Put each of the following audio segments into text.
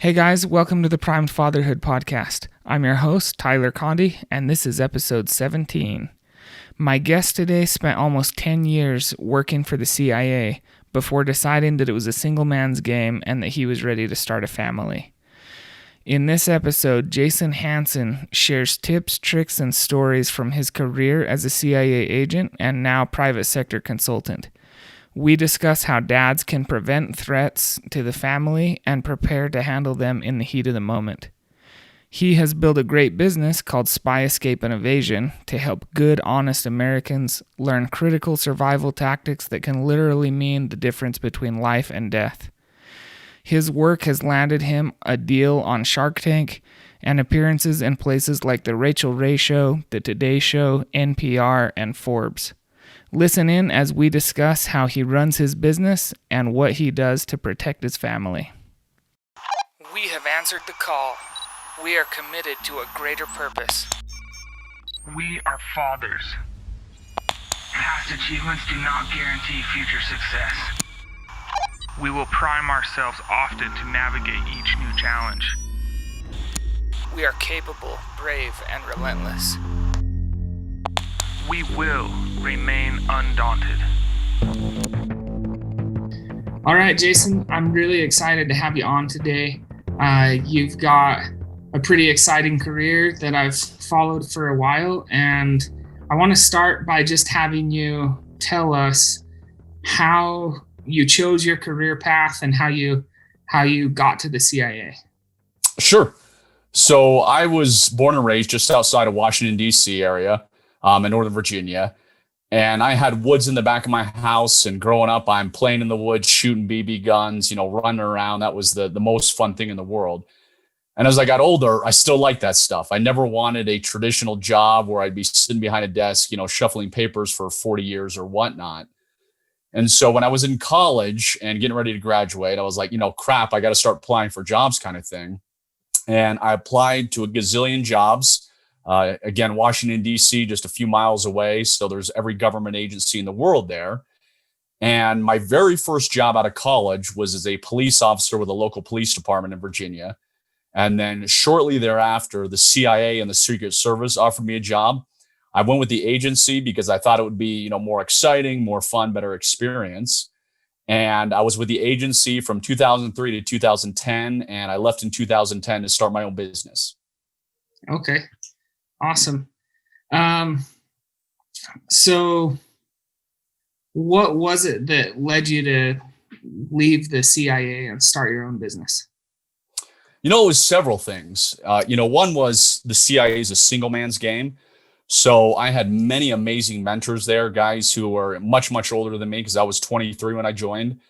Hey guys, welcome to the Primed Fatherhood podcast. I'm your host, Tyler Condi, and this is episode 17. My guest today spent almost 10 years working for the CIA before deciding that it was a single man's game and that he was ready to start a family. In this episode, Jason Hanson shares tips, tricks, and stories from his career as a CIA agent and now private sector consultant. We discuss how dads can prevent threats to the family and prepare to handle them in the heat of the moment. He has built a great business called Escape and Evasion to help good, honest Americans learn critical survival tactics that can literally mean the difference between life and death. His work has landed him a deal on Shark Tank and appearances in places like The Rachel Ray Show, The Today Show, NPR, and Forbes. Listen in as we discuss how he runs his business and what he does to protect his family. We have answered the call. We are committed to a greater purpose. We are fathers. Past achievements do not guarantee future success. We will prime ourselves often to navigate each new challenge. We are capable, brave, and relentless. We will remain undaunted. All right, Jason, I'm really excited to have you on today. You've got a pretty exciting career that I've followed for a while, and I want to start by just having you tell us how you chose your career path and how you got to the CIA. Sure. So I was born and raised just outside of Washington, D.C. area. In Northern Virginia. And I had woods in the back of my house. And growing up, I'm playing in the woods, shooting BB guns, running around. That was the most fun thing in the world. And as I got older, I still liked that stuff. I never wanted a traditional job where I'd be sitting behind a desk, shuffling papers for 40 years or whatnot. And so when I was in college and getting ready to graduate, I was like, crap, I got to start applying for jobs kind of thing. And I applied to a gazillion jobs. Again, Washington, D.C., just a few miles away. So there's every government agency in the world there. And my very first job out of college was as a police officer with a local police department in Virginia. And then shortly thereafter, the CIA and the Secret Service offered me a job. I went with the agency because I thought it would be, more exciting, more fun, better experience. And I was with the agency from 2003 to 2010. And I left in 2010 to start my own business. Okay. Awesome. So what was it that led you to leave the CIA and start your own business? It was several things. One was the CIA is a single man's game. So I had many amazing mentors there, guys who were much, much older than me because I was 23 when I joined.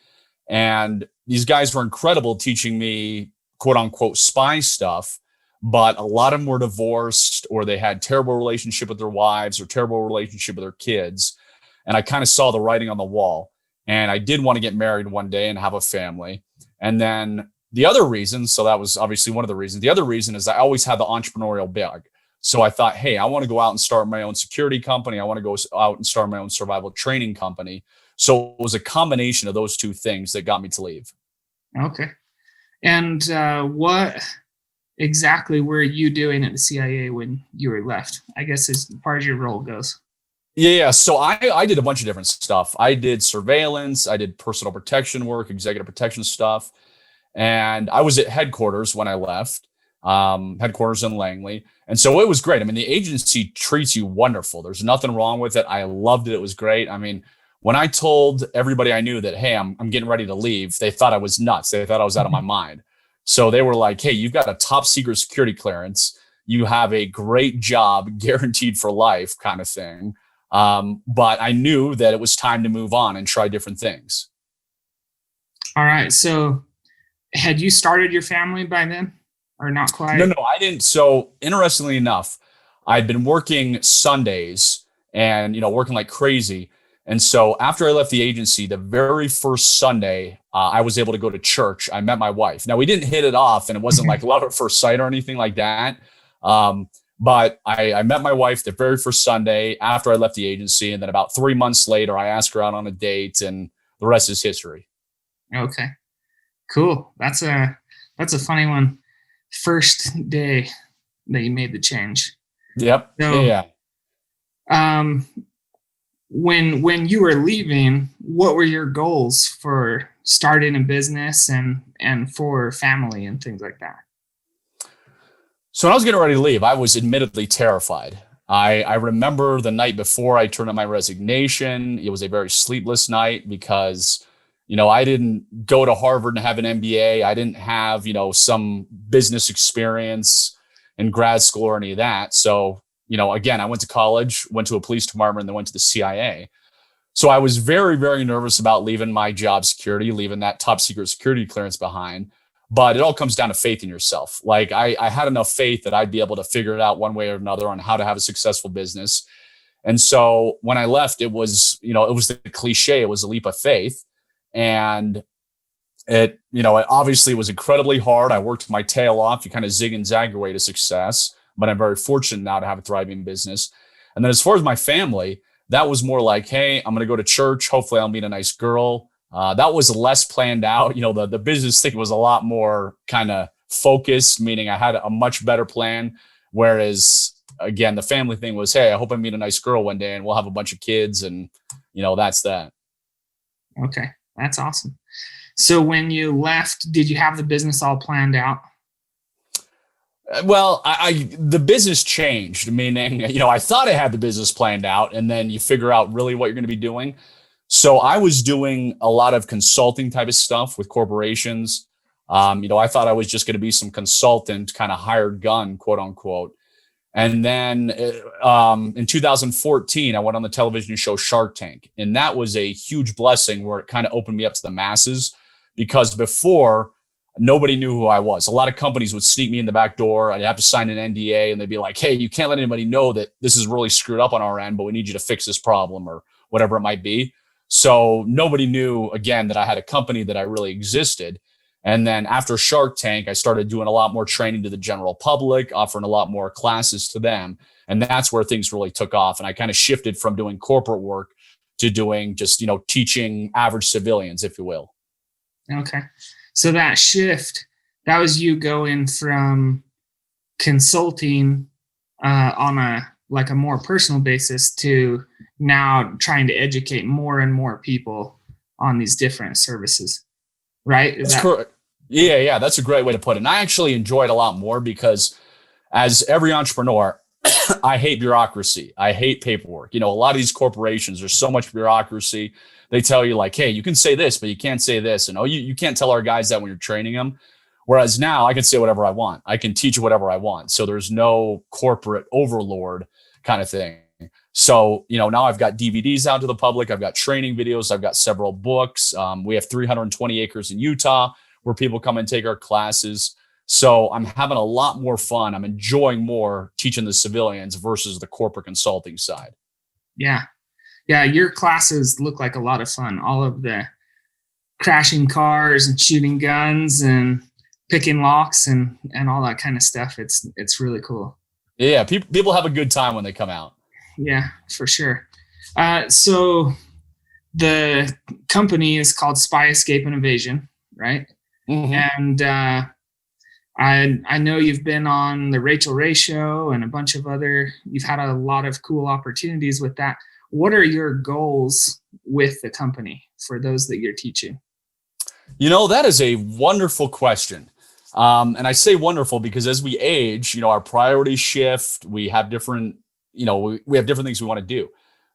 And these guys were incredible teaching me, quote unquote, spy stuff. But a lot of them were divorced or they had terrible relationship with their wives or terrible relationship with their kids. And I kind of saw the writing on the wall. And I did want to get married one day and have a family. And then the other reason, so that was obviously one of the reasons. The other reason is I always had the entrepreneurial bug. So I thought, hey, I want to go out and start my own security company. I want to go out and start my own survival training company. So it was a combination of those two things that got me to leave. Okay. And what exactly were you doing at the CIA when you were left, I guess, as far as your role goes? Yeah. So I did a bunch of different stuff. I did surveillance. I did personal protection work, executive protection stuff. And I was at headquarters when I left, headquarters in Langley. And so it was great. I mean, the agency treats you wonderful. There's nothing wrong with it. I loved it. It was great. I mean, when I told everybody I knew that, hey, I'm getting ready to leave, they thought I was nuts. They thought I was out of my mind. So they were like, hey, you've got a top secret security clearance. You have a great job guaranteed for life kind of thing. But I knew that it was time to move on and try different things. All right. So had you started your family by then or not quite? No, I didn't. So interestingly enough, I'd been working Sundays and, working like crazy. And so after I left the agency, the very first Sunday, I was able to go to church. I met my wife. Now, we didn't hit it off and it wasn't like love at first sight or anything like that. But I met my wife the very first Sunday after I left the agency. And then about 3 months later, I asked her out on a date and the rest is history. Okay, cool. That's That's a funny one. First day that you made the change. Yep. So, Yeah. um, when you were leaving, what were your goals for starting a business and for family and things like that? So when I was getting ready to leave, I was admittedly terrified. I remember the night before I turned in my resignation. It was a very sleepless night because, I didn't go to Harvard and have an MBA. I didn't have, some business experience in grad school or any of that. So, again, I went to college, went to a police department, and then went to the CIA. So I was very, very nervous about leaving my job security, leaving that top secret security clearance behind. But it all comes down to faith in yourself. Like I had enough faith that I'd be able to figure it out one way or another on how to have a successful business. And so when I left, it was, it was the cliche, it was a leap of faith. And it obviously was incredibly hard. I worked my tail off. You kind of zig and zag your way to success. But I'm very fortunate now to have a thriving business. And then as far as my family, that was more like, hey, I'm going to go to church. Hopefully I'll meet a nice girl. That was less planned out. The business thing was a lot more kind of focused, meaning I had a much better plan. Whereas, again, the family thing was, hey, I hope I meet a nice girl one day and we'll have a bunch of kids. And, that's that. Okay, that's awesome. So when you left, did you have the business all planned out? Well, the business changed, meaning, I thought I had the business planned out, and then you figure out really what you're going to be doing. So I was doing a lot of consulting type of stuff with corporations. I thought I was just going to be some consultant, kind of hired gun, quote unquote. And then in 2014, I went on the television show Shark Tank. And that was a huge blessing where it kind of opened me up to the masses, because before, nobody knew who I was. A lot of companies would sneak me in the back door. I'd have to sign an NDA and they'd be like, hey, you can't let anybody know that this is really screwed up on our end, but we need you to fix this problem or whatever it might be. So nobody knew, again, that I had a company, that I really existed. And then after Shark Tank, I started doing a lot more training to the general public, offering a lot more classes to them. And that's where things really took off. And I kind of shifted from doing corporate work to doing just, teaching average civilians, if you will. Okay. So that shift, that was you going from consulting on a more personal basis to now trying to educate more and more people on these different services, right? That's correct. Yeah, that's a great way to put it. And I actually enjoy it a lot more because, as every entrepreneur, I hate bureaucracy. I hate paperwork. A lot of these corporations, there's so much bureaucracy. They tell you like, hey, you can say this, but you can't say this. And you can't tell our guys that when you're training them. Whereas now I can say whatever I want. I can teach whatever I want. So there's no corporate overlord kind of thing. So, now I've got DVDs out to the public. I've got training videos. I've got several books. We have 320 acres in Utah where people come and take our classes. So I'm having a lot more fun. I'm enjoying more teaching the civilians versus the corporate consulting side. Yeah. Yeah. Your classes look like a lot of fun. All of the crashing cars and shooting guns and picking locks and all that kind of stuff. It's really cool. Yeah. People have a good time when they come out. Yeah, for sure. So the company is called Spy, Escape and Evasion, right? Mm-hmm. And I know you've been on the Rachel Ray show and a bunch of you've had a lot of cool opportunities with that. What are your goals with the company for those that you're teaching? That is a wonderful question. And I say wonderful because as we age, our priorities shift. We have different, we have different things we want to do.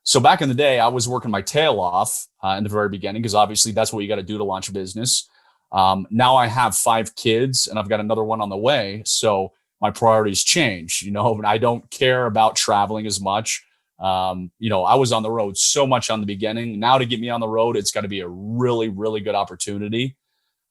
So back in the day, I was working my tail off in the very beginning, because obviously that's what you got to do to launch a business. Now I have 5 kids and I've got another one on the way. So my priorities change, I don't care about traveling as much. I was on the road so much on the beginning. Now to get me on the road, it's got to be a really, really good opportunity.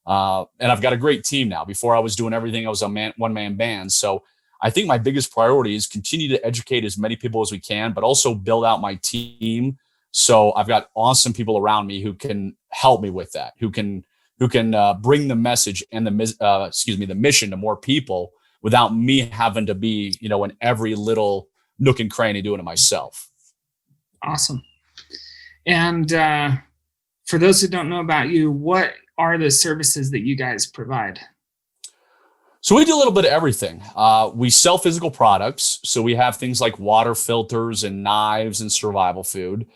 And I've got a great team now. Before I was doing everything, I was a one-man band. So I think my biggest priority is continue to educate as many people as we can, but also build out my team. So I've got awesome people around me who can help me with that, who can bring the message and the mission to more people without me having to be, in every little nook and cranny doing it myself. Awesome. And for those who don't know about you, what are the services that you guys provide? So we do a little bit of everything. We sell physical products. So we have things like water filters and knives and survival food.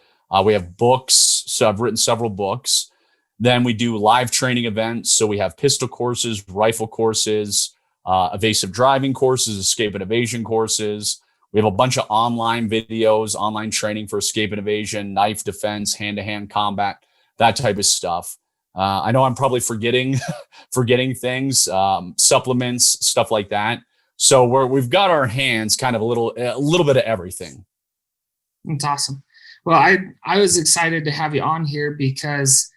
We have books. So I've written several books. Then we do live training events. So we have pistol courses, rifle courses, evasive driving courses, escape and evasion courses. We have a bunch of online videos, online training for escape and evasion, knife defense, hand-to-hand combat, that type of stuff. I know I'm probably forgetting things, supplements, stuff like that. So we've got our hands kind of a little bit of everything. That's awesome. Well, I was excited to have you on here because,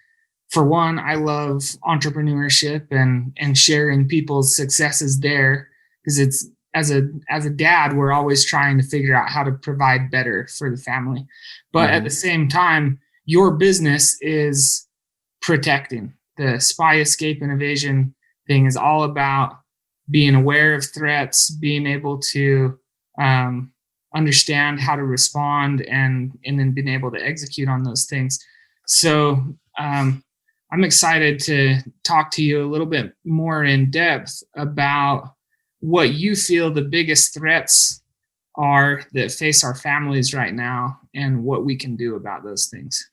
for one, I love entrepreneurship and sharing people's successes there, because it's as a dad, we're always trying to figure out how to provide better for the family. But at the same time, your business is protecting. The spy, escape, and evasion thing is all about being aware of threats, being able to understand how to respond, and then being able to execute on those things. So I'm excited to talk to you a little bit more in depth about what you feel the biggest threats are that face our families right now and what we can do about those things.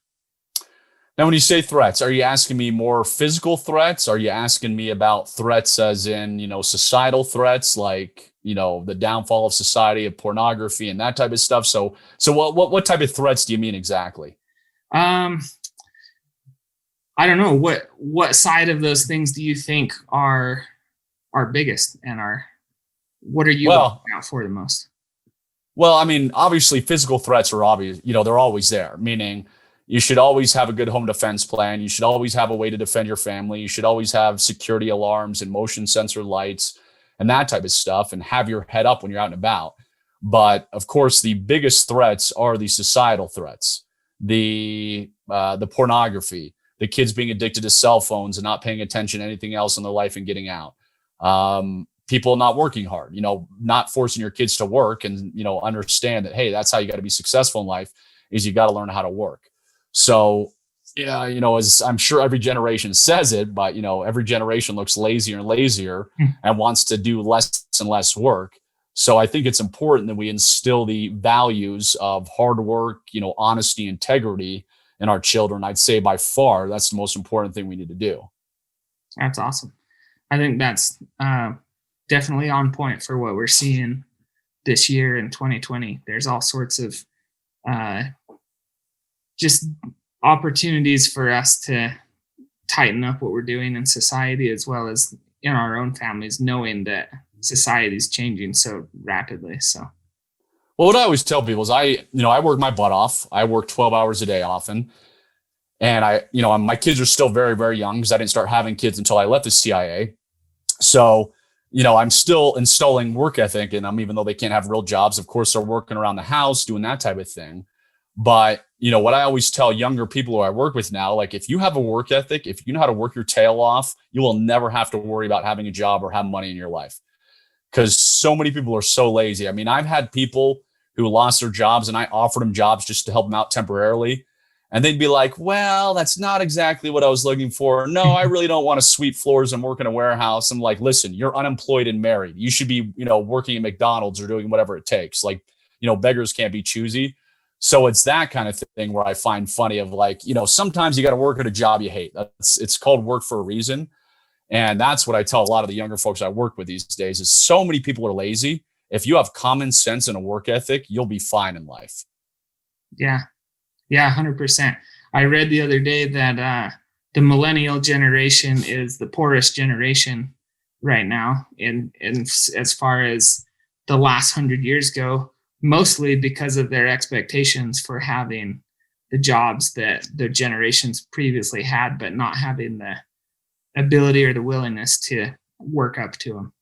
Now, when you say threats, are you asking me more physical threats? Are you asking me about threats as in, societal threats, like, the downfall of society, of pornography and that type of stuff? So what type of threats do you mean exactly? I don't know. What side of those things do you think are biggest, and what are you looking out for the most? Well, I mean, obviously physical threats are obvious, they're always there, meaning you should always have a good home defense plan. You should always have a way to defend your family. You should always have security alarms and motion sensor lights and that type of stuff, and have your head up when you're out and about. But of course, the biggest threats are the societal threats, the pornography, the kids being addicted to cell phones and not paying attention to anything else in their life and getting out. People not working hard, not forcing your kids to work, and, understand that, hey, that's how you got to be successful in life, is you got to learn how to work. So, yeah, as I'm sure every generation says it, but, every generation looks lazier and lazier and wants to do less and less work. So I think it's important that we instill the values of hard work, honesty, integrity in our children. I'd say by far, that's the most important thing we need to do. That's awesome. I think that's definitely on point for what we're seeing this year in 2020. There's all sorts of just opportunities for us to tighten up what we're doing in society, as well as in our own families, knowing that society is changing so rapidly. So, well, what I always tell people is I work my butt off. I work 12 hours a day often. And my kids are still very, very young, because I didn't start having kids until I left the CIA. So, I'm still installing work ethic in them, even though they can't have real jobs. Of course, they're working around the house, doing that type of thing. But, what I always tell younger people who I work with now, like, if you have a work ethic, if you know how to work your tail off, you will never have to worry about having a job or have money in your life. Because so many people are so lazy. I mean, I've had people who lost their jobs, and I offered them jobs just to help them out temporarily. And they'd be like, well, that's not exactly what I was looking for. No, I really don't want to sweep floors and work in a warehouse. I'm like, listen, you're unemployed and married. You should be, working at McDonald's or doing whatever it takes. Like, beggars can't be choosy. So it's that kind of thing where I find funny of, like, sometimes you got to work at a job you hate. It's called work for a reason. And that's what I tell a lot of the younger folks I work with these days, is so many people are lazy. If you have common sense and a work ethic, you'll be fine in life. Yeah. Yeah, 100%. I read the other day that the millennial generation is the poorest generation right now, in as far as the last 100 years go, mostly because of their expectations for having the jobs that their generations previously had, but not having the ability or the willingness to work up to them.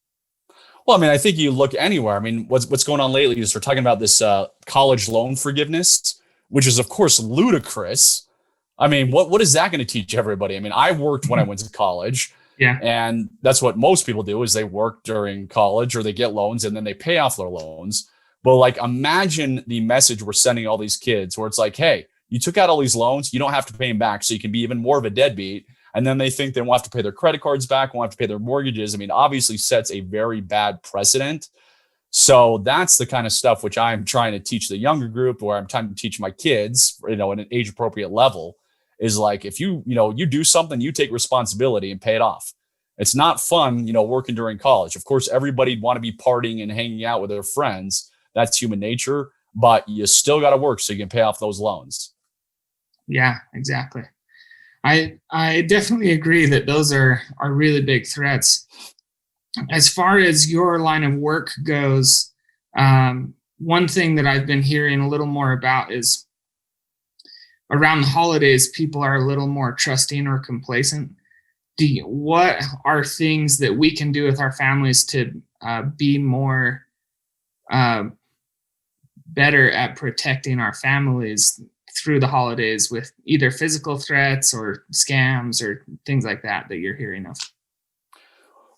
Well, I mean, I think you look anywhere. I mean, what's going on lately is we're talking about this college loan forgiveness, which is, of course, ludicrous. I mean, what is that going to teach everybody? I mean, I worked when I went to college. Yeah. And that's what most people do, is they work during college, or they get loans and then they pay off their loans. But, like, imagine the message we're sending all these kids, where it's like, hey, you took out all these loans, you don't have to pay them back, so you can be even more of a deadbeat. And then they think they won't have to pay their credit cards back, won't have to pay their mortgages. I mean, obviously sets a very bad precedent. So that's the kind of stuff which I'm trying to teach the younger group, or I'm trying to teach my kids, at an age appropriate level, is like, if you do something, you take responsibility and pay it off. It's not fun, working during college. Of course, everybody'd want to be partying and hanging out with their friends. That's human nature, but you still got to work so you can pay off those loans. Yeah, exactly. I definitely agree that those are really big threats. As far as your line of work goes, one thing that I've been hearing a little more about is around the holidays, people are a little more trusting or complacent. What are things that we can do with our families to be more better at protecting our families through the holidays with either physical threats or scams or things like that you're hearing of?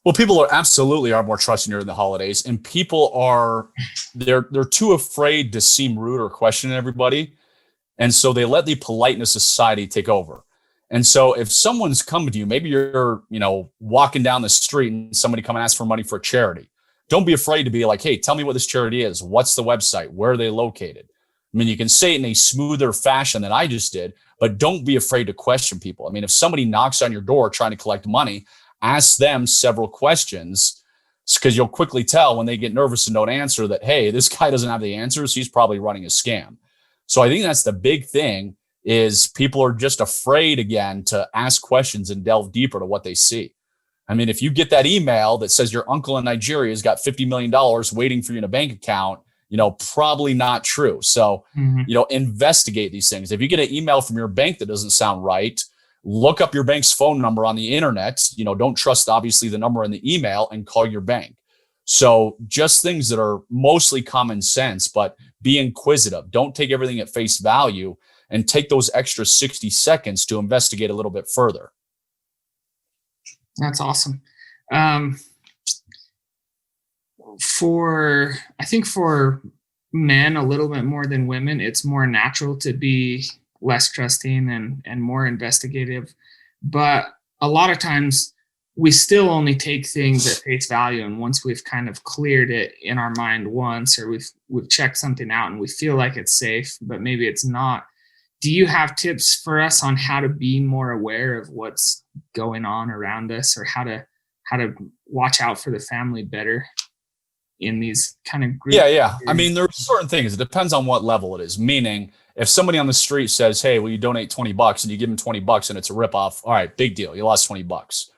Well, people are more trusting during the holidays, and people they're too afraid to seem rude or question everybody. And so they let the politeness of society take over. And so if someone's coming to you, maybe you're, walking down the street and somebody come and ask for money for a charity. Don't be afraid to be like, hey, tell me what this charity is. What's the website? Where are they located? I mean, you can say it in a smoother fashion than I just did, but don't be afraid to question people. I mean, if somebody knocks on your door trying to collect money, ask them several questions, because you'll quickly tell when they get nervous and don't answer that, hey, this guy doesn't have the answers. He's probably running a scam. So I think that's the big thing, is people are just afraid again to ask questions and delve deeper to what they see. I mean, if you get that email that says your uncle in Nigeria has got $50 million waiting for you in a bank account, probably not true. So, investigate these things. If you get an email from your bank that doesn't sound right, look up your bank's phone number on the internet. Don't trust obviously the number in the email, and call your bank. So just things that are mostly common sense, but be inquisitive. Don't take everything at face value, and take those extra 60 seconds to investigate a little bit further. That's awesome. I think for men a little bit more than women, it's more natural to be less trusting and more investigative. But a lot of times we still only take things at face value. And once we've kind of cleared it in our mind once, or we've checked something out and we feel like it's safe, but maybe it's not. Do you have tips for us on how to be more aware of what's going on around us, or how to watch out for the family better in these kind of groups? Yeah. I mean, there's certain things. It depends on what level it is. Meaning, if somebody on the street says, hey, will you donate $20, and you give them $20 and it's a ripoff, all right, big deal. You lost $20.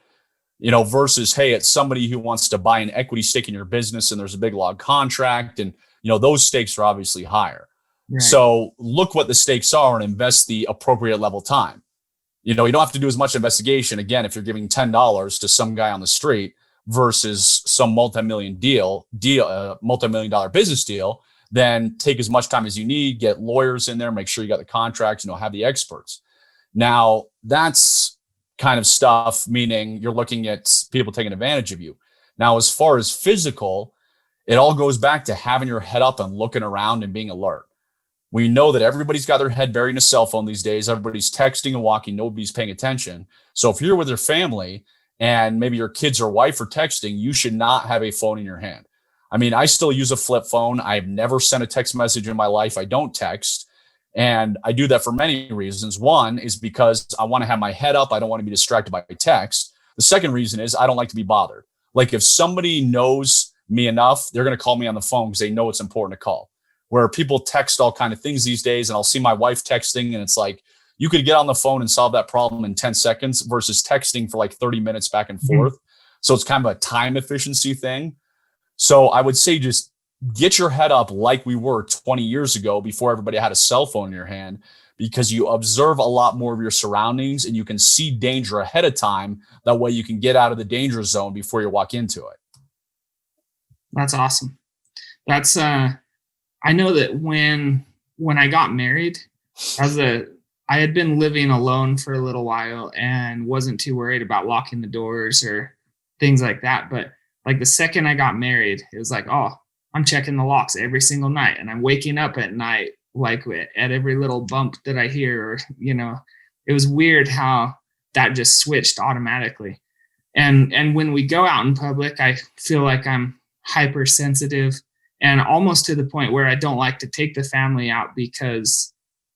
Versus, hey, it's somebody who wants to buy an equity stake in your business and there's a big log contract, and, those stakes are obviously higher. Right. So look what the stakes are and invest the appropriate level time. You don't have to do as much investigation. Again, if you're giving $10 to some guy on the street versus some multi-million dollar business deal, then take as much time as you need, get lawyers in there, make sure you got the contracts, have the experts. Now, that's kind of stuff, meaning you're looking at people taking advantage of you. Now, as far as physical, it all goes back to having your head up and looking around and being alert. We know that everybody's got their head buried in a cell phone these days. Everybody's texting and walking. Nobody's paying attention. So if you're with your family and maybe your kids or wife are texting, you should not have a phone in your hand. I mean, I still use a flip phone. I've never sent a text message in my life. I don't text. And I do that for many reasons. One is because I want to have my head up. I don't want to be distracted by text. The second reason is I don't like to be bothered. Like, if somebody knows me enough, they're going to call me on the phone because they know it's important to call. Where people text all kind of things these days, and I'll see my wife texting, and it's like, you could get on the phone and solve that problem in 10 seconds versus texting for like 30 minutes back and forth. So it's kind of a time efficiency thing. So I would say just get your head up like we were 20 years ago before everybody had a cell phone in your hand, because you observe a lot more of your surroundings and you can see danger ahead of time. That way you can get out of the danger zone before you walk into it. That's awesome. That's I know that when I got married, I had been living alone for a little while and wasn't too worried about locking the doors or things like that. But like the second I got married, it was like, oh, I'm checking the locks every single night, and I'm waking up at night like at every little bump that I hear, or it was weird how that just switched automatically. And when we go out in public, I feel like I'm hypersensitive and almost to the point where I don't like to take the family out because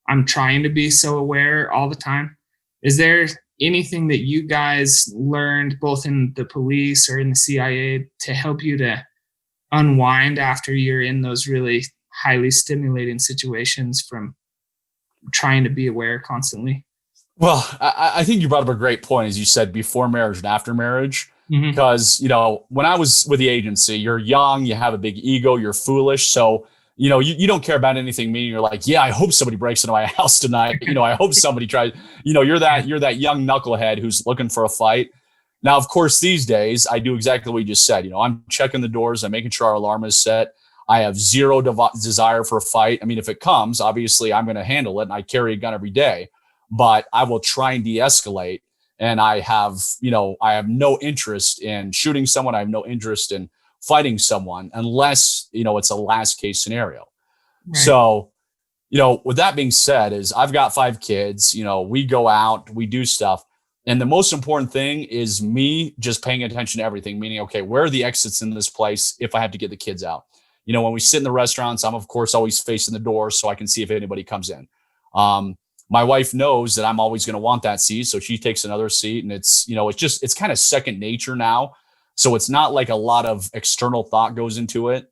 I'm trying to be so aware all the time. Is there anything that you guys learned both in the police or in the CIA to help you to unwind after you're in those really highly stimulating situations from trying to be aware constantly? Well, I think you brought up a great point, as you said, before marriage and after marriage. Because, when I was with the agency, you're young, you have a big ego, you're foolish. So, you don't care about anything, meaning you're like, yeah, I hope somebody breaks into my house tonight. I hope somebody tries, you're that young knucklehead who's looking for a fight. Now, of course, these days I do exactly what you just said. I'm checking the doors. I'm making sure our alarm is set. I have zero desire for a fight. I mean, if it comes, obviously I'm going to handle it, and I carry a gun every day, but I will try and de-escalate. And I have no interest in shooting someone. I have no interest in fighting someone unless, it's a last case scenario. Right. So, with that being said, is I've got 5 kids, we go out, we do stuff. And the most important thing is me just paying attention to everything, meaning, okay, where are the exits in this place if I have to get the kids out? When we sit in the restaurants, I'm of course always facing the door so I can see if anybody comes in. My wife knows that I'm always going to want that seat, so she takes another seat, and it's kind of second nature now. So it's not like a lot of external thought goes into it.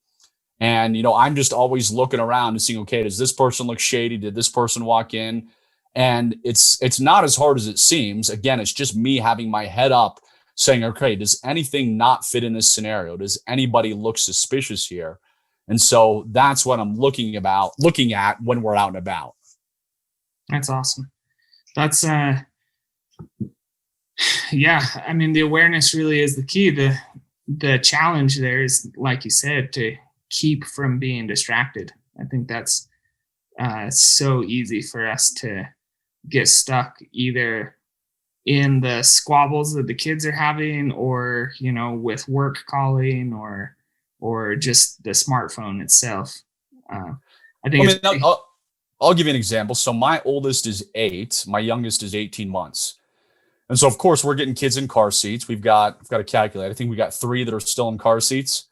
And, I'm just always looking around and seeing, okay, does this person look shady? Did this person walk in? And it's not as hard as it seems. Again, it's just me having my head up saying, okay, does anything not fit in this scenario? Does anybody look suspicious here? And so that's what I'm looking at when we're out and about. That's awesome. That's, yeah, I mean, the awareness really is the key. The challenge there is, like you said, to keep from being distracted. I think that's so easy for us to get stuck either in the squabbles that the kids are having, or, with work calling, or just the smartphone itself. I think I'll give you an example. So my oldest is 8, my youngest is 18 months. And so, of course, we're getting kids in car seats. We've got a calculator. I think we got 3 that are still in car seats.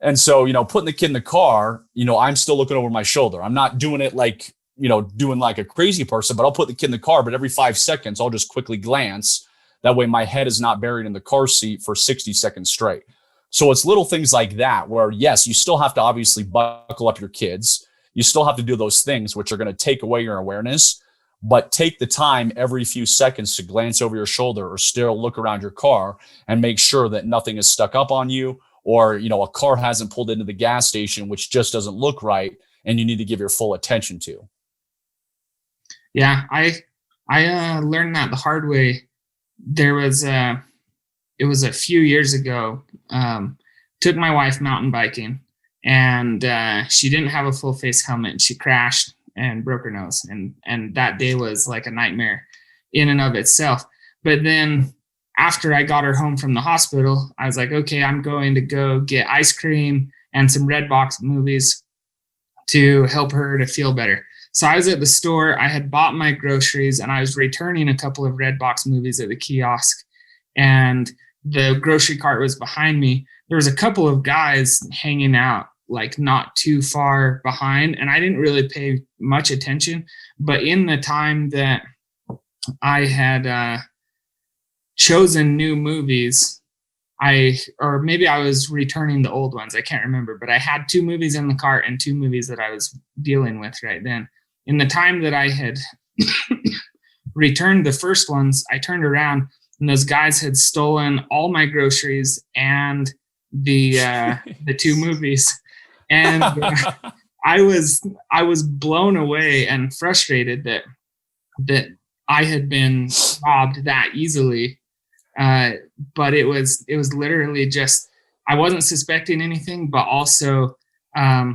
And so, putting the kid in the car, I'm still looking over my shoulder. I'm not doing it like, doing like a crazy person, but I'll put the kid in the car, but every 5 seconds, I'll just quickly glance. That way my head is not buried in the car seat for 60 seconds straight. So it's little things like that where, yes, you still have to obviously buckle up your kids. You still have to do those things which are going to take away your awareness, but take the time every few seconds to glance over your shoulder or still look around your car and make sure that nothing is stuck up on you, or, a car hasn't pulled into the gas station, which just doesn't look right, and you need to give your full attention to. Yeah, I learned that the hard way. There was it was a few years ago. Took my wife mountain biking, and she didn't have a full face helmet, and she crashed and broke her nose. And that day was like a nightmare in and of itself. But then after I got her home from the hospital, I was like, okay, I'm going to go get ice cream and some Redbox movies to help her to feel better. So I was at the store, I had bought my groceries, and I was returning a couple of Redbox movies at the kiosk, and the grocery cart was behind me. There was a couple of guys hanging out, like not too far behind, and I didn't really pay much attention. But in the time that I had chosen new movies, or maybe I was returning the old ones, I can't remember, but I had 2 movies in the cart and 2 movies that I was dealing with right then. In the time that I had returned the first ones, I turned around, and those guys had stolen all my groceries and the 2 movies. And I was blown away and frustrated that I had been robbed that easily. But it was literally just, I wasn't suspecting anything, but also I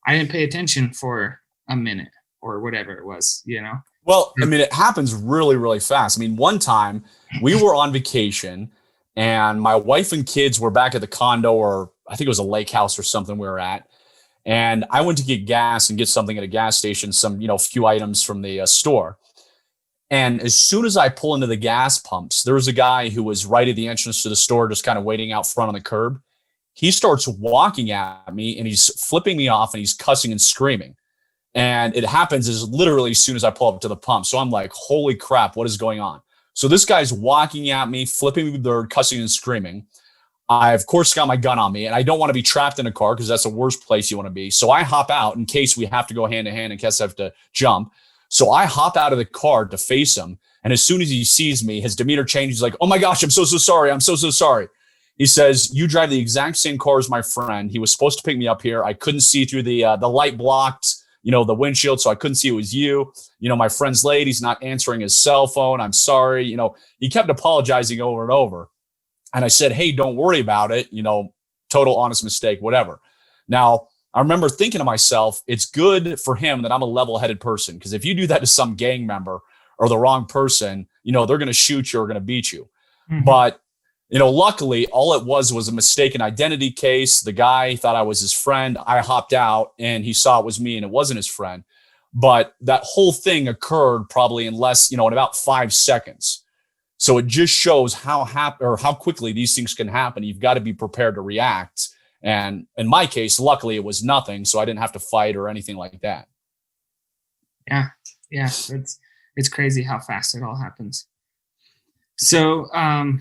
didn't pay attention for a minute or whatever it was, Well, I mean, it happens really, really fast. I mean, one time we were on vacation, and my wife and kids were back at the condo, or I think it was a lake house or something we were at. And I went to get gas and get something at a gas station, some, few items from the store. And as soon as I pull into the gas pumps, there was a guy who was right at the entrance to the store, just kind of waiting out front on the curb. He starts walking at me and he's flipping me off and he's cussing and screaming. And it happens as literally as soon as I pull up to the pump. So I'm like, holy crap, what is going on? So this guy's walking at me, flipping me with the cussing and screaming. I, of course, got my gun on me, and I don't want to be trapped in a car because that's the worst place you want to be. So I hop out in case we have to go hand to hand, in case I have to jump. So I hop out of the car to face him. And as soon as he sees me, his demeanor changes. He's like, oh my gosh, I'm so sorry. I'm so sorry. He says, you drive the exact same car as my friend. He was supposed to pick me up here. I couldn't see through the light blocked, the windshield, so I couldn't see it was you. My friend's late. He's not answering his cell phone. I'm sorry. He kept apologizing over and over. And I said, hey, don't worry about it. Total honest mistake, whatever. Now, I remember thinking to myself, it's good for him that I'm a level-headed person. Because if you do that to some gang member or the wrong person, they're going to shoot you or going to beat you. Mm-hmm. But, luckily, all it was a mistaken identity case. The guy thought I was his friend. I hopped out and he saw it was me and it wasn't his friend. But that whole thing occurred probably in about 5 seconds. So it just shows how quickly these things can happen. You've got to be prepared to react. And in my case, luckily it was nothing. So I didn't have to fight or anything like that. Yeah. It's crazy how fast it all happens. So I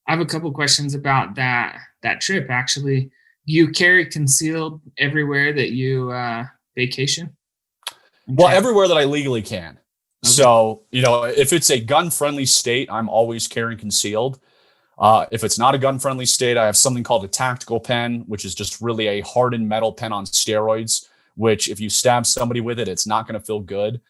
have a couple questions about that trip. Actually, do you carry concealed everywhere that you vacation? Okay. Well, everywhere that I legally can. Okay. So, if it's a gun-friendly state, I'm always carrying concealed. If it's not a gun-friendly state, I have something called a tactical pen, which is just really a hardened metal pen on steroids, which if you stab somebody with it, it's not going to feel good.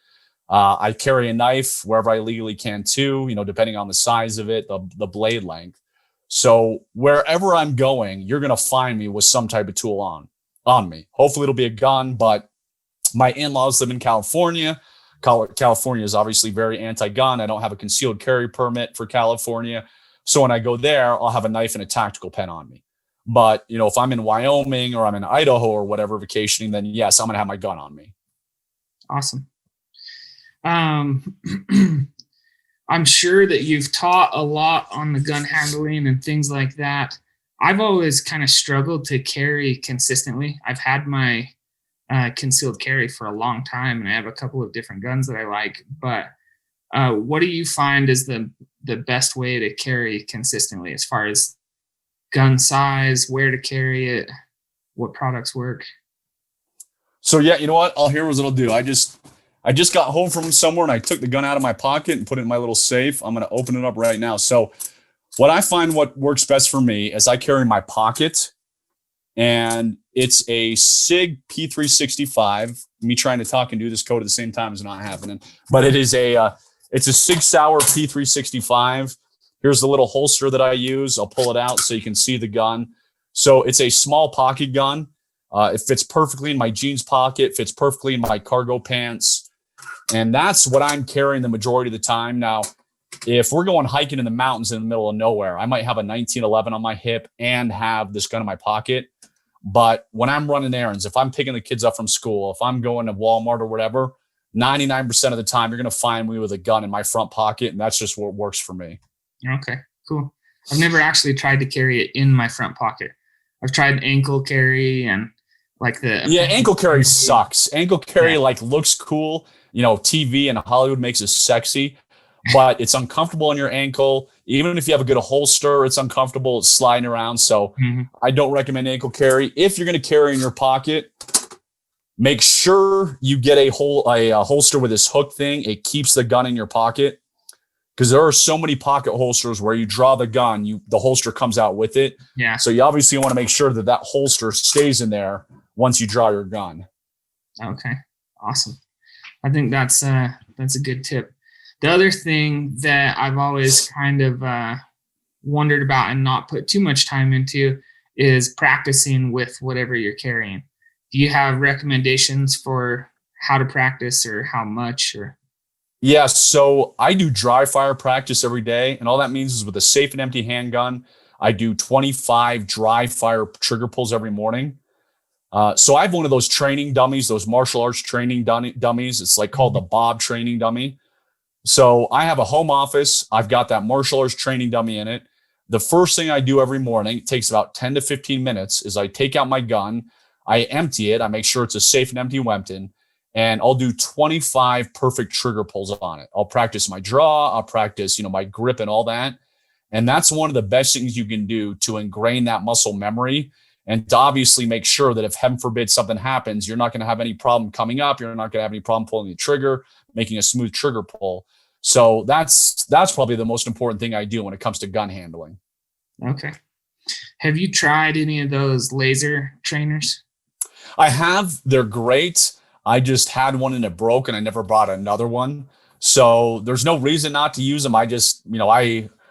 I carry a knife wherever I legally can too, depending on the size of it, the blade length. So wherever I'm going, you're going to find me with some type of tool on me. Hopefully it'll be a gun, but my in-laws live in California. California is obviously very anti-gun. I don't have a concealed carry permit for California. So when I go there, I'll have a knife and a tactical pen on me. But, if I'm in Wyoming or I'm in Idaho or whatever vacationing, then yes, I'm going to have my gun on me. Awesome. I'm sure that you've taught a lot on the gun handling and things like that. I've always kind of struggled to carry consistently. I've had my concealed carry for a long time, and I have a couple of different guns that I like. But what do you find is the best way to carry consistently as far as gun size, where to carry it, what products work? So yeah, you know what? Here's what I'll do. I just got home from somewhere and I took the gun out of my pocket and put it in my little safe. I'm going to open it up right now. So what I find what works best for me is I carry my pocket, and it's a SIG P365. Me trying to talk and do this code at the same time is not happening, but it's a SIG Sauer P365. Here's the little holster that I use. I'll pull it out so you can see the gun. So it's a small pocket gun. It fits perfectly in my jeans pocket, fits perfectly in my cargo pants. And that's what I'm carrying the majority of the time. Now, if we're going hiking in the mountains in the middle of nowhere, I might have a 1911 on my hip and have this gun in my pocket. But when I'm running errands, if I'm picking the kids up from school, if I'm going to Walmart or whatever, 99% of the time, you're going to find me with a gun in my front pocket. And that's just what works for me. Okay, cool. I've never actually tried to carry it in my front pocket. I've tried ankle carry and ankle carry sucks. Ankle carry looks cool. TV and Hollywood makes it sexy, but it's uncomfortable on your ankle. Even if you have a good holster, it's uncomfortable. It's sliding around. So I don't recommend ankle carry. If you're going to carry in your pocket, make sure you get a holster with this hook thing. It keeps the gun in your pocket, because there are so many pocket holsters where you draw the gun, the holster comes out with it. Yeah. So you obviously want to make sure that holster stays in there once you draw your gun. Okay, awesome. I think that's a good tip. The other thing that I've always kind of wondered about and not put too much time into is practicing with whatever you're carrying. Do you have recommendations for how to practice or how much? Or Yeah, so I do dry fire practice every day, and all that means is with a safe and empty handgun, I do 25 dry fire trigger pulls every morning. So I have one of those training dummies, those martial arts training dummies. It's called the Bob training dummy. So I have a home office. I've got that martial arts training dummy in it. The first thing I do every morning, it takes about 10 to 15 minutes, is I take out my gun, I empty it, I make sure it's a safe and empty weapon, and I'll do 25 perfect trigger pulls on it. I'll practice my draw, I'll practice, my grip and all that. And that's one of the best things you can do to ingrain that muscle memory and to obviously make sure that if heaven forbid something happens, you're not going to have any problem coming up. You're not going to have any problem pulling the trigger, making a smooth trigger pull. So that's probably the most important thing I do when it comes to gun handling. Okay. Have you tried any of those laser trainers? I have. They're great. I just had one and it broke and I never bought another one. So there's no reason not to use them. I just,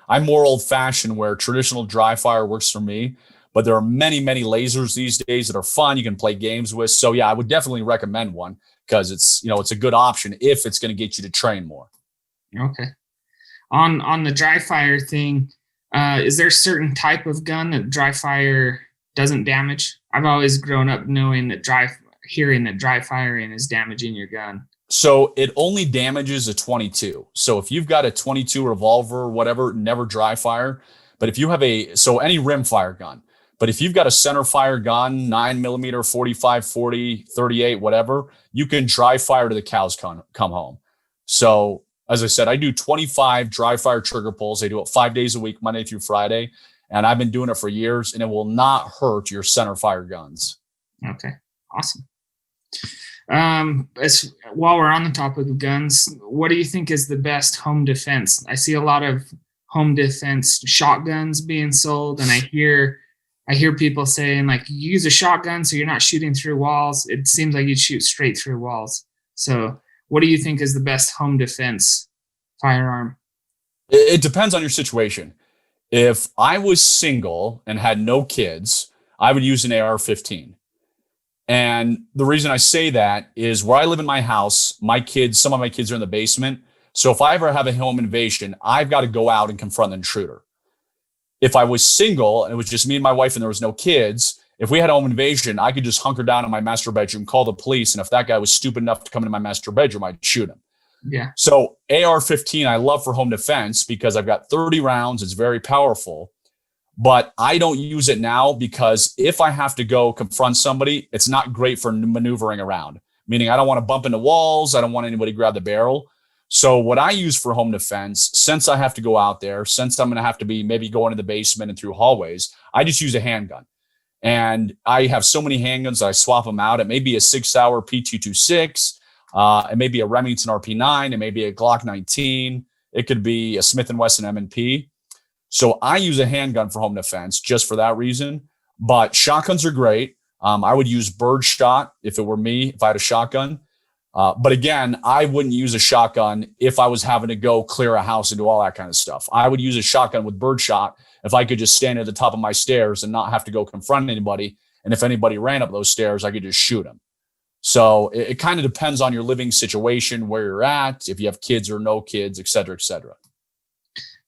I'm more old fashioned where traditional dry fire works for me, but there are many, many lasers these days that are fun. You can play games with. So yeah, I would definitely recommend one because it's a good option if it's going to get you to train more. Okay. On the dry fire thing, is there a certain type of gun that dry fire doesn't damage? I've always grown up knowing that hearing that dry firing is damaging your gun. So it only damages a 22. So if you've got a 22 revolver or whatever, never dry fire. But if you have any rim fire gun, but if you've got a center fire gun, 9mm, 45, 40, 38, whatever, you can dry fire to the cows come home. So as I said, I do 25 dry fire trigger pulls. I do it 5 days a week, Monday through Friday. And I've been doing it for years and it will not hurt your center fire guns. Okay. Awesome. While we're on the topic of guns, what do you think is the best home defense? I see a lot of home defense shotguns being sold, and I hear people saying, like, you use a shotgun so you're not shooting through walls. It seems like you'd shoot straight through walls. So what do you think is the best home defense firearm? It depends on your situation. If I was single and had no kids, I would use an AR-15. And the reason I say that is where I live in my house, some of my kids are in the basement. So if I ever have a home invasion, I've got to go out and confront the intruder. If I was single and it was just me and my wife and there was no kids, if we had a home invasion, I could just hunker down in my master bedroom, call the police. And if that guy was stupid enough to come into my master bedroom, I'd shoot him. Yeah. So AR-15, I love for home defense because I've got 30 rounds. It's very powerful. But I don't use it now because if I have to go confront somebody, it's not great for maneuvering around, meaning I don't want to bump into walls. I don't want anybody to grab the barrel. So what I use for home defense, since I have to go out there, since I'm going to have to be maybe going to the basement and through hallways, I just use a handgun. And I have so many handguns, I swap them out. It may be a 6-hour P226. It may be a Remington RP9. It may be a Glock 19. It could be a Smith & Wesson M&P. So I use a handgun for home defense just for that reason. But shotguns are great. I would use birdshot if it were me, if I had a shotgun. But again, I wouldn't use a shotgun if I was having to go clear a house and do all that kind of stuff. I would use a shotgun with birdshot if I could just stand at the top of my stairs and not have to go confront anybody. And if anybody ran up those stairs, I could just shoot them. So it kind of depends on your living situation, where you're at, if you have kids or no kids, et cetera, et cetera.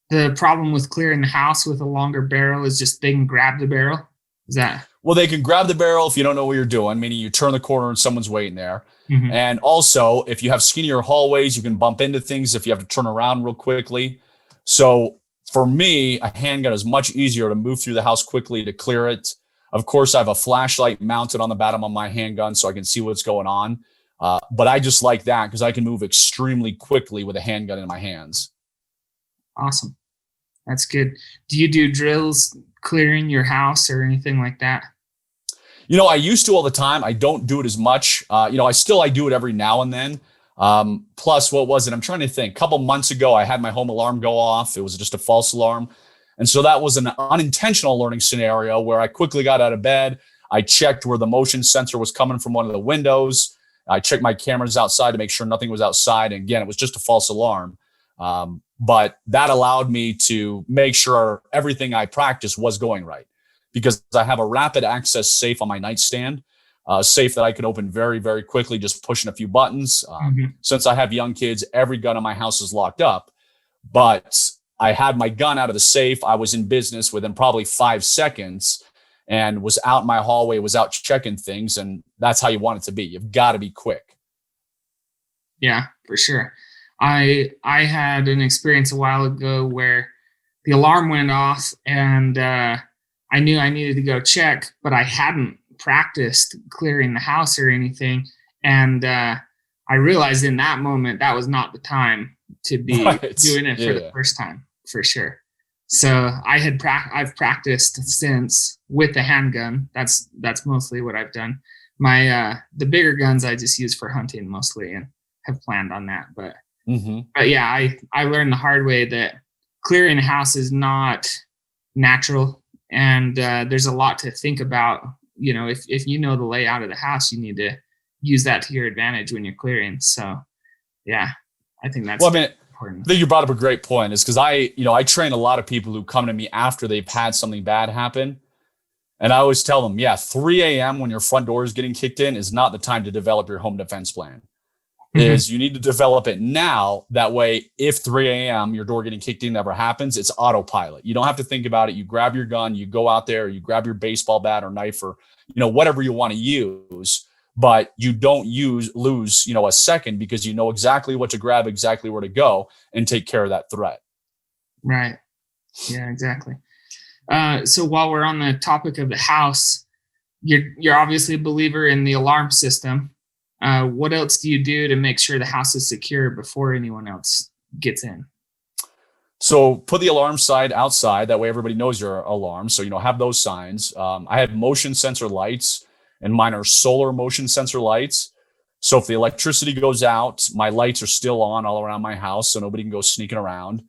The problem with clearing the house with a longer barrel is just they can grab the barrel. Is that? Well, they can grab the barrel if you don't know what you're doing, meaning you turn the corner and someone's waiting there. Mm-hmm. And also, if you have skinnier hallways, you can bump into things if you have to turn around real quickly. So for me, a handgun is much easier to move through the house quickly to clear it. Of course, I have a flashlight mounted on the bottom of my handgun so I can see what's going on. But I just like that because I can move extremely quickly with a handgun in my hands. Awesome. That's good. Do you do drills clearing your house or anything like that? I used to all the time. I don't do it as much. I do it every now and then. Plus, what was it? I'm trying to think. A couple months ago, I had my home alarm go off. It was just a false alarm. And so that was an unintentional learning scenario where I quickly got out of bed. I checked where the motion sensor was coming from one of the windows. I checked my cameras outside to make sure nothing was outside. And again, it was just a false alarm. But that allowed me to make sure everything I practiced was going right because I have a rapid access safe on my nightstand, safe that I can open very, very quickly, just pushing a few buttons. Since I have young kids, every gun in my house is locked up, but I had my gun out of the safe. I was in business within probably 5 seconds and was out in my hallway, was out checking things. And that's how you want it to be. You've got to be quick. Yeah, for sure. I had an experience a while ago where the alarm went off, and I knew I needed to go check, but I hadn't practiced clearing the house or anything. And I realized in that moment that was not the time to be Right. doing it for the Yeah. first time, for sure. So I've practiced since with the handgun. That's mostly what I've done. My the bigger guns I just use for hunting mostly, and have planned on that. Hmm. But yeah, I learned the hard way that clearing a house is not natural, and there's a lot to think about. You know, if you know the layout of the house, you need to use that to your advantage when you're clearing. So yeah, I think Well, that's I mean, important. I think you brought up a great point is because I train a lot of people who come to me after they've had something bad happen. And I always tell them, yeah, 3 a.m. when your front door is getting kicked in is not the time to develop your home defense plan. Mhm. Is you need to develop it now. That way, if 3 a.m. your door getting kicked in ever happens, it's autopilot. You don't have to think about it. You grab your gun, you go out there, you grab your baseball bat or knife or whatever you want to use, but you don't lose a second because you know exactly what to grab, exactly where to go, and take care of that threat. Right. Yeah, exactly. So while we're on the topic of the house, you're obviously a believer in the alarm system. What else do you do to make sure the house is secure before anyone else gets in? So put the alarm side outside. That way everybody knows your alarm. So, have those signs. I have motion sensor lights, and mine are solar motion sensor lights. So if the electricity goes out, my lights are still on all around my house. So nobody can go sneaking around.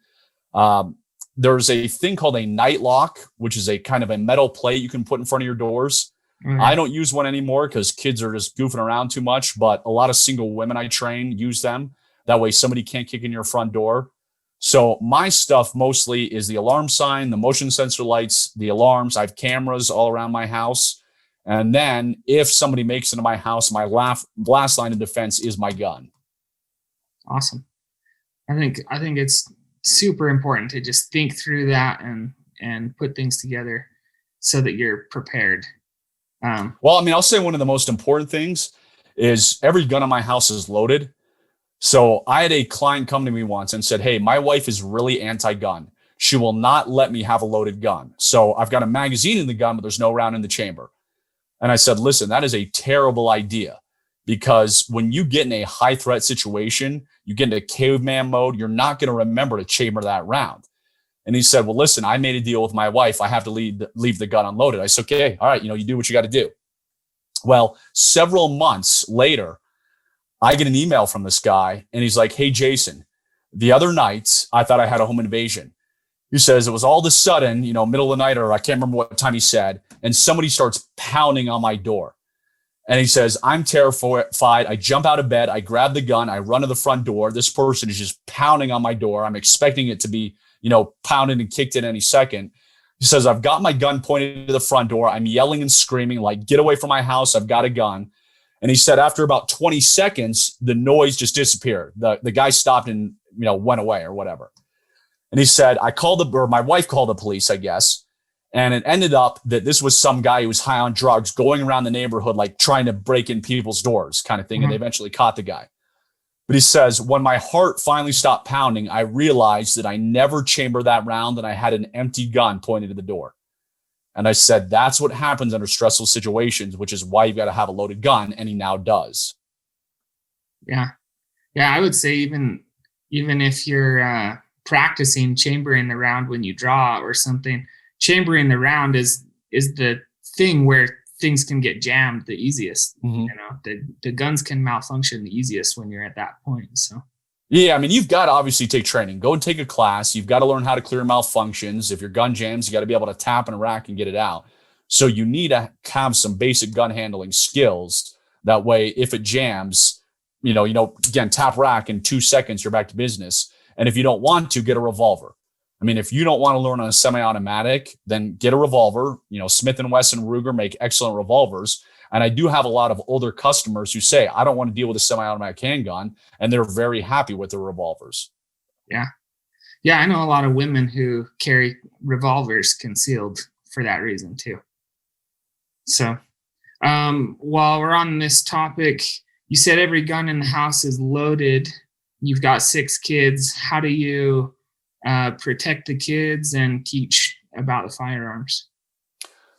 Um, there's a thing called a night lock, which is a kind of a metal plate you can put in front of your doors. I Okay. don't use one anymore because kids are just goofing around too much, but a lot of single women I train use them. That way somebody can't kick in your front door. So my stuff mostly is the alarm sign, the motion sensor lights, the alarms. I have cameras all around my house. And then if somebody makes it into my house, my last line of defense is my gun. Awesome. I think it's super important to just think through that and put things together so that you're prepared. Um, Well, I mean, I'll say one of the most important things is every gun in my house is loaded. So I had a client come to me once and said, "Hey, my wife is really anti-gun. She will not let me have a loaded gun. So I've got a magazine in the gun, but there's no round in the chamber." And I said, "Listen, that is a terrible idea because when you get in a high threat situation, you get into caveman mode, you're not going to remember to chamber that round." And he said, "Well, listen, I made a deal with my wife. I have to leave the gun unloaded." I said, "Okay, all right, you do what you got to do." Well, several months later, I get an email from this guy and he's like, "Hey, Jason, the other night I thought I had a home invasion." He says it was all of a sudden, middle of the night, or I can't remember what time he said, and somebody starts pounding on my door. And he says, "I'm terrified. I jump out of bed. I grab the gun. I run to the front door. This person is just pounding on my door. I'm expecting it to be, pounded and kicked in any second." He says, "I've got my gun pointed to the front door. I'm yelling and screaming, like, 'Get away from my house. I've got a gun.'" And he said, after about 20 seconds, the noise just disappeared. The guy stopped and, went away or whatever. And he said, my wife called the police, I guess. And it ended up that this was some guy who was high on drugs going around the neighborhood, like trying to break in people's doors kind of thing. And they mhm. eventually caught the guy. But he says, when my heart finally stopped pounding, I realized that I never chambered that round and I had an empty gun pointed to the door. And I said, that's what happens under stressful situations, which is why you've got to have a loaded gun. And he now does. Yeah. Yeah, I would say even if you're practicing chambering the round when you draw or something, chambering the round is the thing where things can get jammed the easiest. Mm-hmm. The guns can malfunction the easiest when you're at that point. So Yeah, I mean, you've got to obviously take training. Go and take a class. You've got to learn how to clear malfunctions. If your gun jams, you got to be able to tap in a rack and get it out. So you need to have some basic gun handling skills. That way, if it jams, again, tap rack in 2 seconds, you're back to business. And if you don't want to, get a revolver. I mean, if you don't want to learn on a semi-automatic, then get a revolver. Smith & Wesson, Ruger make excellent revolvers. And I do have a lot of older customers who say, "I don't want to deal with a semi-automatic handgun," and they're very happy with their revolvers. yeah. Yeah, I know a lot of women who carry revolvers concealed for that reason too. So while we're on this topic, you said every gun in the house is loaded. you've got 6 kids. How do you protect the kids and teach about the firearms?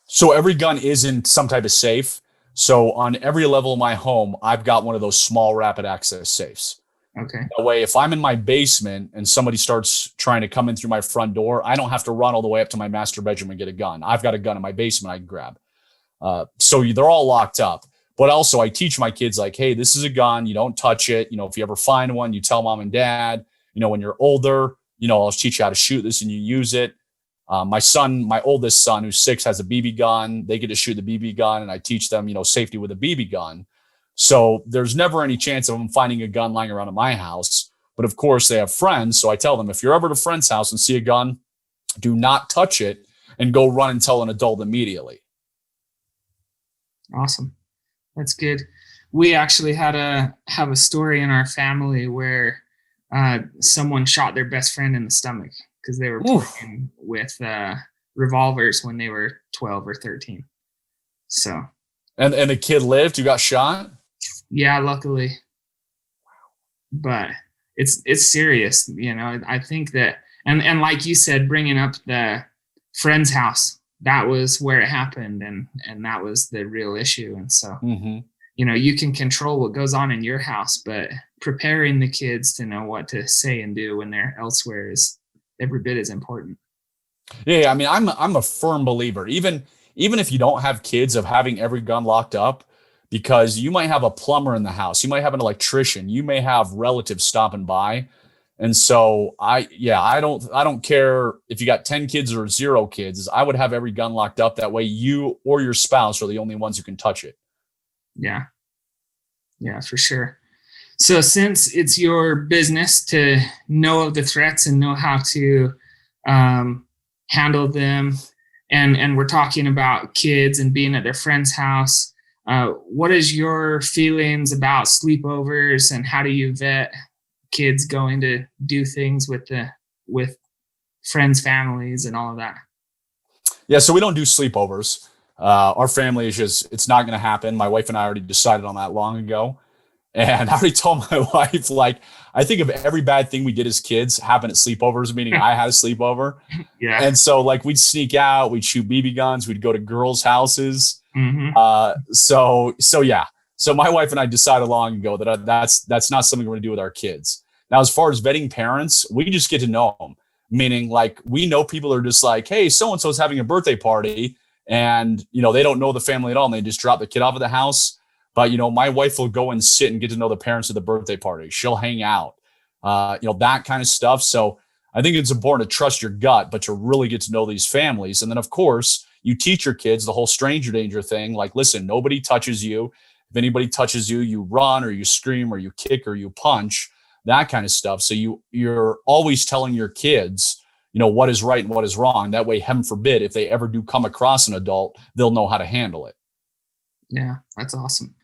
So every gun is in some type of safe. So on every level of my home, I've got one of those small rapid access safes. Okay. That way, if I'm in my basement and somebody starts trying to come in through my front door, I don't have to run all the way up to my master bedroom and get a gun. I've got a gun in my basement I can grab. So they're all locked up. But also, I teach my kids like, hey, this is a gun. You don't touch it. If you ever find one, you tell mom and dad. When you're older, I'll teach you how to shoot this and you use it. My oldest son, who's 6, has a BB gun. They get to shoot the BB gun, and I teach them, safety with a BB gun. So there's never any chance of them finding a gun lying around at my house. But of course, they have friends. So I tell them, if you're ever at a friend's house and see a gun, do not touch it and go run and tell an adult immediately. Awesome. That's good. We actually have a story in our family where someone shot their best friend in the stomach because they were playing with revolvers when they were 12 or 13. So. And the kid lived? You got shot? Yeah, luckily. But it's serious, I think that, and like you said, bringing up the friend's house, that was where it happened, and that was the real issue. And so, you can control what goes on in your house, but preparing the kids to know what to say and do when they're elsewhere is every bit as important. Yeah, I mean, I'm a firm believer, even if you don't have kids, of having every gun locked up, because you might have a plumber in the house, you might have an electrician, you may have relatives stopping by. And so I don't care if you got 10 kids or 0 kids. I would have every gun locked up. That way you or your spouse are the only ones who can touch it. Yeah. Yeah, for sure. So since it's your business to know of the threats and know how to handle them, and we're talking about kids and being at their friend's house, what is your feelings about sleepovers, and how do you vet kids going to do things with friends' families and all of that? Yeah, so we don't do sleepovers. Our family is it's not going to happen. My wife and I already decided on that long ago. And I already told my wife, like, I think of every bad thing we did as kids happened at sleepovers, meaning I had a sleepover. Yeah. And so, like, we'd sneak out, we'd shoot BB guns, we'd go to girls' houses. Yeah. So my wife and I decided long ago that that's not something we're going to do with our kids. Now, as far as vetting parents, we just get to know them. Meaning, like, we know people are just like, hey, so-and-so is having a birthday party, and, they don't know the family at all, and they just drop the kid off at the house. But, my wife will go and sit and get to know the parents of the birthday party. She'll hang out, that kind of stuff. So I think it's important to trust your gut, but to really get to know these families. And then, of course, you teach your kids the whole stranger danger thing. Like, listen, nobody touches you. If anybody touches you, you run or you scream or you kick or you punch, that kind of stuff. So you're always telling your kids, what is right and what is wrong. That way, heaven forbid, if they ever do come across an adult, they'll know how to handle it. Yeah, that's awesome.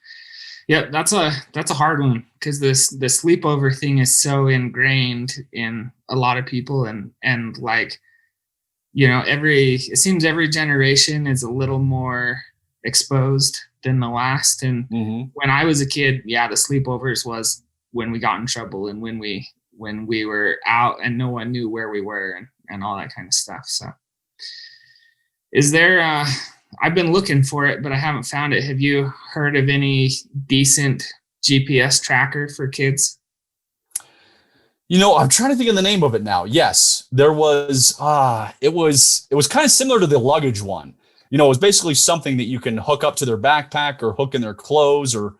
Yeah, that's a hard one, because the sleepover thing is so ingrained in a lot of people, and like, it seems every generation is a little more exposed than the last. And when I was a kid, yeah, the sleepovers was when we got in trouble and when we were out and no one knew where we were and all that kind of stuff. So is there I've been looking for it, but I haven't found it. Have you heard of any decent GPS tracker for kids? I'm trying to think of the name of it now. Yes, there was, it was kind of similar to the luggage one. It was basically something that you can hook up to their backpack or hook in their clothes or,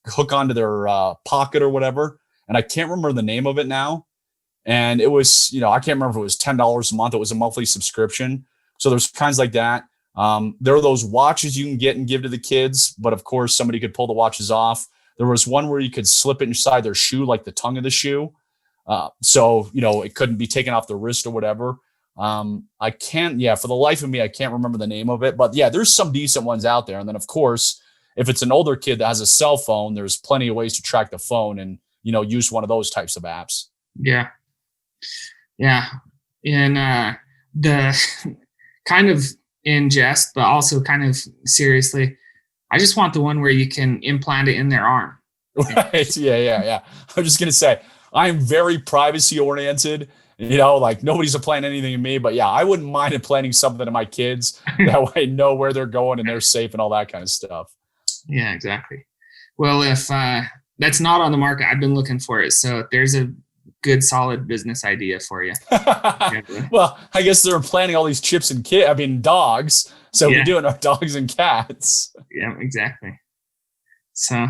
hook onto their pocket or whatever. And I can't remember the name of it now. And it was, I can't remember if it was $10 a month. It was a monthly subscription. So there's kinds like that. There are those watches you can get and give to the kids, but of course somebody could pull the watches off. There was one where you could slip it inside their shoe, like the tongue of the shoe. So, it couldn't be taken off the wrist or whatever. For the life of me, I can't remember the name of it, but yeah, there's some decent ones out there. And then of course, if it's an older kid that has a cell phone, there's plenty of ways to track the phone and, use one of those types of apps. Yeah. Yeah. And, the kind of in jest, but also kind of seriously, I just want the one where you can implant it in their arm. Right. Yeah. I was just going to say, I'm very privacy oriented. Like nobody's implanting anything in me, but yeah, I wouldn't mind implanting something in my kids. That way I know where they're going and they're safe and all that kind of stuff. Yeah, exactly. Well, if that's not on the market, I've been looking for it. So there's a good, solid business idea for you. Well, I guess they're implanting all these chips in dogs. So we do it in our dogs and cats. Yeah, exactly. So,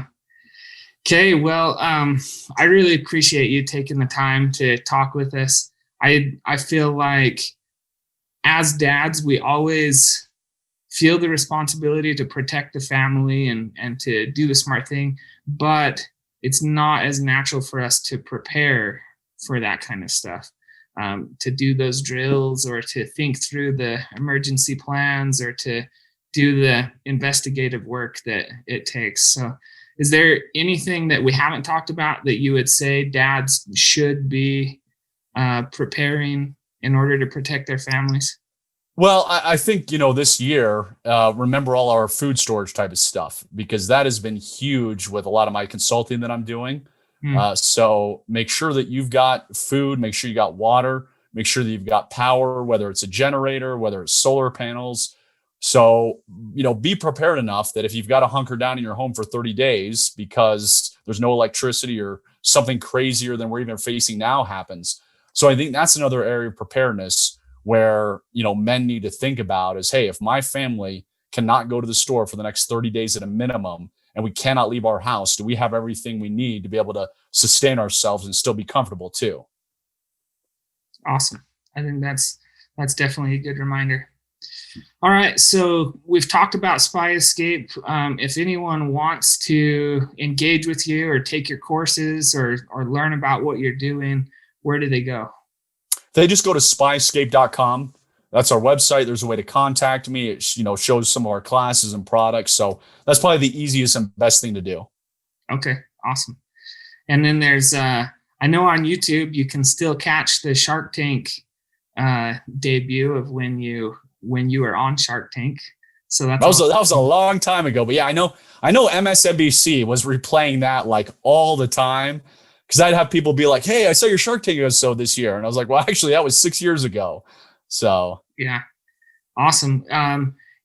okay. Well, I really appreciate you taking the time to talk with us. I feel like as dads, we always feel the responsibility to protect the family and to do the smart thing, but it's not as natural for us to prepare for that kind of stuff, to do those drills or to think through the emergency plans or to do the investigative work that it takes. So is there anything that we haven't talked about that you would say dads should be preparing in order to protect their families? Well, I think, this year, remember all our food storage type of stuff, because that has been huge with a lot of my consulting that I'm doing. So make sure that you've got food, make sure you got water, make sure that you've got power, whether it's a generator, whether it's solar panels. So, be prepared enough that if you've got to hunker down in your home for 30 days because there's no electricity or something crazier than we're even facing now happens. So I think that's another area of preparedness where, men need to think about is, hey, if my family cannot go to the store for the next 30 days at a minimum, and we cannot leave our house, do we have everything we need to be able to sustain ourselves and still be comfortable too? Awesome. I think that's definitely a good reminder. All right. So we've talked about Spy Escape. If anyone wants to engage with you or take your courses or learn about what you're doing, where do they go? They just go to spyescape.com. That's our website. There's a way to contact me. It shows some of our classes and products. So that's probably the easiest and best thing to do. Okay, awesome. And then there's, I know on YouTube, you can still catch the Shark Tank debut of when you were on Shark Tank. So that was a long time ago. But yeah, I know MSNBC was replaying that like all the time. Because I'd have people be like, hey, I saw your Shark Tank episode this year. And I was like, well, actually, that was 6 years ago. So, yeah, awesome.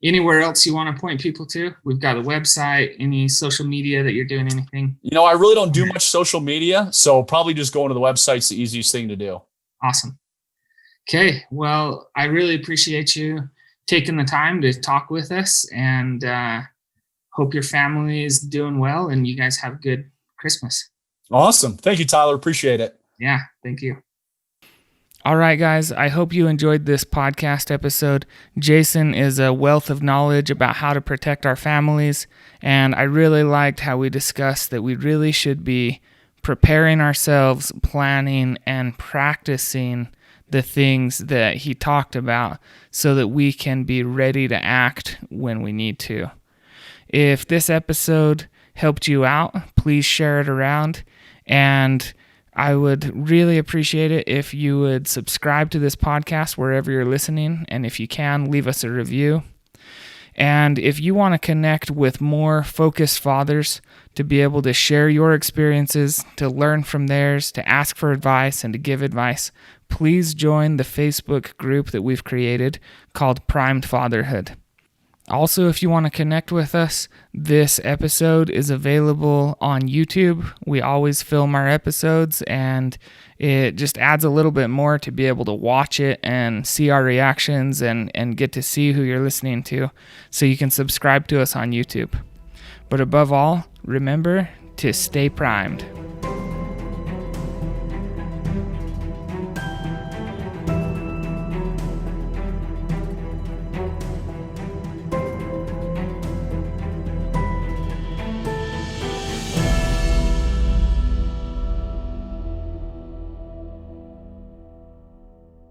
Anywhere else you want to point people to? We've got a website, any social media that you're doing anything? I really don't do much social media. So probably just going to the website's the easiest thing to do. Awesome. Okay. Well, I really appreciate you taking the time to talk with us and hope your family is doing well and you guys have a good Christmas. Awesome. Thank you, Tyler. Appreciate it. Yeah, thank you. All right, guys. I hope you enjoyed this podcast episode. Jason is a wealth of knowledge about how to protect our families, and I really liked how we discussed that we really should be preparing ourselves, planning, and practicing the things that he talked about so that we can be ready to act when we need to. If this episode helped you out, please share it around. And I would really appreciate it if you would subscribe to this podcast wherever you're listening. And if you can, leave us a review. And if you want to connect with more focused fathers to be able to share your experiences, to learn from theirs, to ask for advice, and to give advice, please join the Facebook group that we've created called Primed Fatherhood. Also, if you want to connect with us, this episode is available on YouTube. We always film our episodes, and it just adds a little bit more to be able to watch it and see our reactions and get to see who you're listening to. So you can subscribe to us on YouTube. But above all, remember to stay primed.